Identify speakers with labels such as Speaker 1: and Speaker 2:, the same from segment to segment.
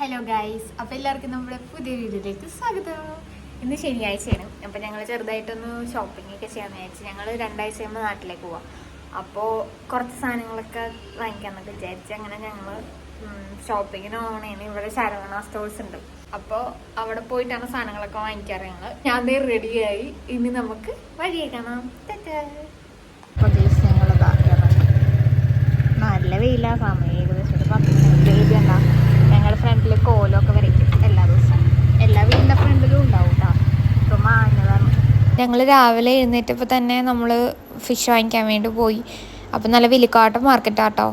Speaker 1: Hello guys, അപ്പോൾ എല്ലാവർക്കും നമ്മുടെ പുതിയ വീഡിയോയിലേക്ക് സ്വാഗതം. ഇന്ന് ശനിയാഴ്ചയാണ്. അപ്പോൾ ഞങ്ങൾ ചെറുതായിട്ടൊന്ന് ഷോപ്പിംഗ് ഒക്കെ ചെയ്യാമെന്ന് വിചാരിച്ചു. ഞങ്ങൾ 2 ആഴ്ച കഴിയുമ്പോൾ നാട്ടിലേക്ക് പോവാം. അപ്പോൾ കുറച്ച് സാധനങ്ങളൊക്കെ വാങ്ങിക്കാമെന്നൊക്കെ വിചാരിച്ചു. അങ്ങനെ ഞങ്ങൾ ഷോപ്പിങ്ങിന് പോകണേന് ഇവിടെ ശരവണ സ്റ്റോഴ്സ് ഉണ്ട്. അപ്പോൾ അവിടെ പോയിട്ടാണ് സാധനങ്ങളൊക്കെ വാങ്ങിക്കാറ് ഞങ്ങൾ. ഞാൻ ദേ റെഡിയായി. ഇനി നമുക്ക് വഴിയെ കാണാം. നല്ല വെയിലാ. സമയം ഏകദേശം 10 മിനിറ്റ് ഉണ്ടാവും. ഞങ്ങൾ ഫ്രണ്ടിൽ കോലമൊക്കെ വരയ്ക്കും എല്ലാ ദിവസവും. എല്ലാ വീടിൻ്റെ ഫ്രണ്ടിലും ഉണ്ടാവും കേട്ടോ. ഇപ്പം മാഞ്ഞതാണ്. ഞങ്ങൾ രാവിലെ എഴുന്നേറ്റപ്പോൾ തന്നെ നമ്മൾ ഫിഷ് വാങ്ങിക്കാൻ വേണ്ടി പോയി. അപ്പം നല്ല വിലിക്കാട്ടം മാർക്കറ്റാട്ടോ.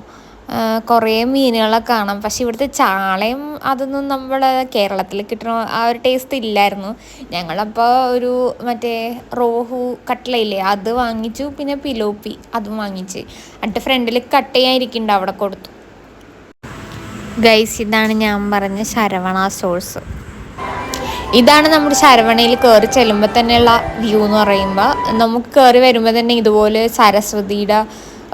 Speaker 1: കുറേ മീനുകളൊക്കെ കാണാം. പക്ഷെ ഇവിടുത്തെ ചാളയും അതൊന്നും നമ്മുടെ കേരളത്തിൽ കിട്ടണ ആ ഒരു ടേസ്റ്റ് ഇല്ലായിരുന്നു. ഞങ്ങളപ്പോൾ ഒരു മറ്റേ റോഹു കട്ട്ലയില്ലേ അത് വാങ്ങിച്ചു. പിന്നെ പിലോപ്പി അതും വാങ്ങിച്ച്. എന്നിട്ട് ഫ്രണ്ടിൽ കട്ട് ചെയ്യാനിരിക്കുന്നുണ്ട്, അവിടെ കൊടുത്തു. ഗൈസ്, ഇതാണ് ഞാൻ പറഞ്ഞ ശരവണ സ്റ്റോഴ്സ്. ഇതാണ് നമ്മുടെ ശരവണയിൽ കയറി ചെല്ലുമ്പോൾ തന്നെയുള്ള വ്യൂ എന്ന് പറയുമ്പോൾ. നമുക്ക് കയറി വരുമ്പോൾ തന്നെ ഇതുപോലെ സരസ്വതിയുടെ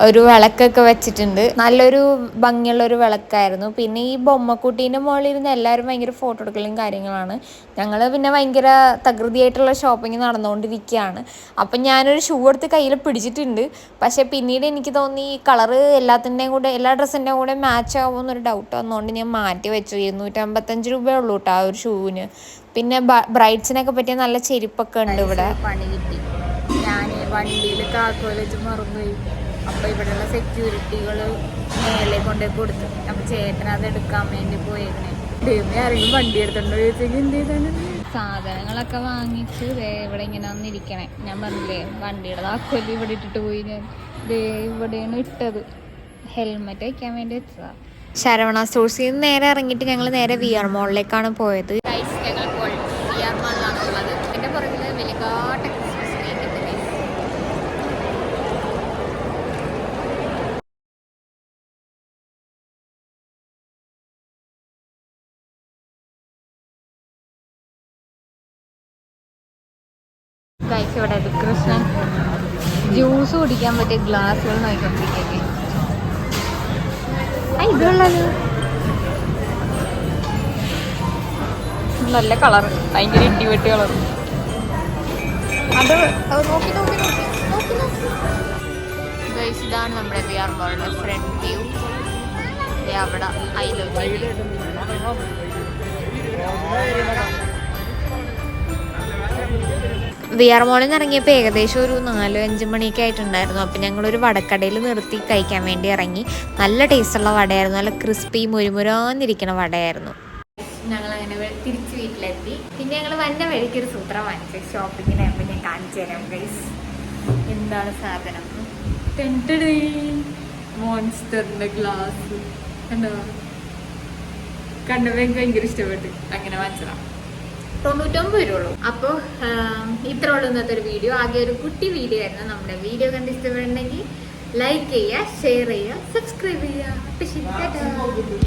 Speaker 1: ഒരു വിളക്കൊക്കെ വെച്ചിട്ടുണ്ട്. നല്ലൊരു ഭംഗിയുള്ളൊരു വിളക്കായിരുന്നു. പിന്നെ ഈ ബൊമ്മക്കുട്ടീൻ്റെ മുകളിൽ ഇരുന്ന് എല്ലാവരും ഭയങ്കര ഫോട്ടോ എടുക്കലും കാര്യങ്ങളാണ്. ഞങ്ങൾ പിന്നെ ഭയങ്കര തകൃതിയായിട്ടുള്ള ഷോപ്പിംഗ് നടന്നുകൊണ്ടിരിക്കുകയാണ്. അപ്പം ഞാനൊരു ഷൂ എടുത്ത് കയ്യിൽ പിടിച്ചിട്ടുണ്ട്. പക്ഷേ പിന്നീട് എനിക്ക് തോന്നി ഈ കളറ് എല്ലാത്തിൻ്റെയും കൂടെ എല്ലാ ഡ്രസ്സിൻ്റെയും കൂടെ മാച്ച് ആവുമെന്നൊരു ഡൗട്ട് വന്നുകൊണ്ട് ഞാൻ മാറ്റി വെച്ചു. 255 രൂപയേ ഉള്ളൂ കേട്ടോ ആ ഒരു ഷൂവിന്. പിന്നെ ബ്രൈഡ്സിനൊക്കെ പറ്റിയ നല്ല ചെരുപ്പൊക്കെ ഉണ്ട് ഇവിടെ. പണി കിട്ടി. ഞാൻ വണ്ടിയിൽ കാക്കോല് വെച്ച് മറന്നുപോയി. അപ്പോൾ ഇവിടെയുള്ള സെക്യൂരിറ്റികൾ മേലെ കൊണ്ടുപോയി കൊടുത്തു. അപ്പോൾ ചേട്ടൻ അത് എടുക്കാൻ വേണ്ടി പോയേക്കണേ. ദൈവമേ, ആരെങ്കിലും വണ്ടി എടുത്തിട്ടുണ്ടോ ചോദിച്ചെങ്കിൽ എന്ത് ചെയ്താണ്. സാധനങ്ങളൊക്കെ വാങ്ങിച്ച് ഇവിടെ ഇങ്ങനെ വന്നിരിക്കണേ. ഞാൻ പറഞ്ഞില്ലേ വണ്ടിയുടെ താക്കോല് ഇവിടെ ഇട്ടിട്ട് പോയി. ഞാൻ ഇവിടെയാണ് ഇട്ടത്. ഹെൽമെറ്റ് വയ്ക്കാൻ വേണ്ടി വെച്ചതാ. ശരവണ സ്റ്റോഴ്സിൽ നിന്ന് നേരെ ഇറങ്ങിയിട്ട് ഞങ്ങൾ നേരെ വി ആർ മോളിലേക്കാണ് പോയത്. ഞങ്ങളിപ്പോൾ വി ആർ മോളിലാണ് ഉള്ളത്. എൻ്റെ പുറകിൽ വലിയകാട്ട ക്രിസ്മസ് ട്രീ ഉണ്ട്. ഗൈസ്, ഇവിടെ കൃഷ്ണൻ ജ്യൂസ് കുടിക്കാൻ പറ്റിയ ഗ്ലാസ്സുകൾ നോക്കിക്കൊണ്ടിരിക്കേ. ഇതുള്ളത് നല്ല കളറ്, ഭയങ്കര ഇടിവെട്ട് കളർ. അത് നോക്കി നോക്കി നോക്കി നോക്കി നോക്കി. ഗൈസ്, ഇതാണ് നമ്മുടെ വി ആർ മോളിന്റെ ഫ്രണ്ട് വ്യൂ. അവിടെ വി ആർ മോളിൽ നിന്ന് ഇറങ്ങിയപ്പോൾ ഏകദേശം ഒരു 4-5 മണിയൊക്കെ ആയിട്ടുണ്ടായിരുന്നു. അപ്പം ഞങ്ങളൊരു വടക്കടയിൽ നിർത്തി കഴിക്കാൻ വേണ്ടി ഇറങ്ങി. നല്ല ടേസ്റ്റുള്ള വടയായിരുന്നു. നല്ല ക്രിസ്പി മുരുമുരാന്നിരിക്കുന്ന വടയായിരുന്നു. ഞങ്ങളങ്ങനെ തിരിച്ച് വീട്ടിലെത്തി. പിന്നെ ഞങ്ങൾ വന്ന വഴിക്ക് ഒരു സൂത്രം വാങ്ങിച്ചു. ഷോപ്പിങ്ങിനായപ്പോൾ ഞാൻ കാണിച്ചു തരാം ഗൈസ്. എന്താണ് സാധനം? മോൺസ്റ്ററിൻ്റെ ഗ്ലാസ് കണ്ടോ? കണ്ടപ്പോൾ എനിക്ക് ഭയങ്കര ഇഷ്ടപ്പെട്ടു. അങ്ങനെ വാങ്ങിച്ചതാണ്. 99 രൂപയുള്ളൂ. അപ്പോൾ ഇത്ര ഉള്ളൂ ഇന്നത്തെ ഒരു വീഡിയോ. ആകെ ഒരു കുട്ടി വീഡിയോ ആയിരുന്നു. നമ്മുടെ വീഡിയോ കണ്ട് ഇഷ്ടപ്പെടുന്നെങ്കിൽ ലൈക്ക് ചെയ്യുക, ഷെയർ ചെയ്യുക, സബ്സ്ക്രൈബ് ചെയ്യുക.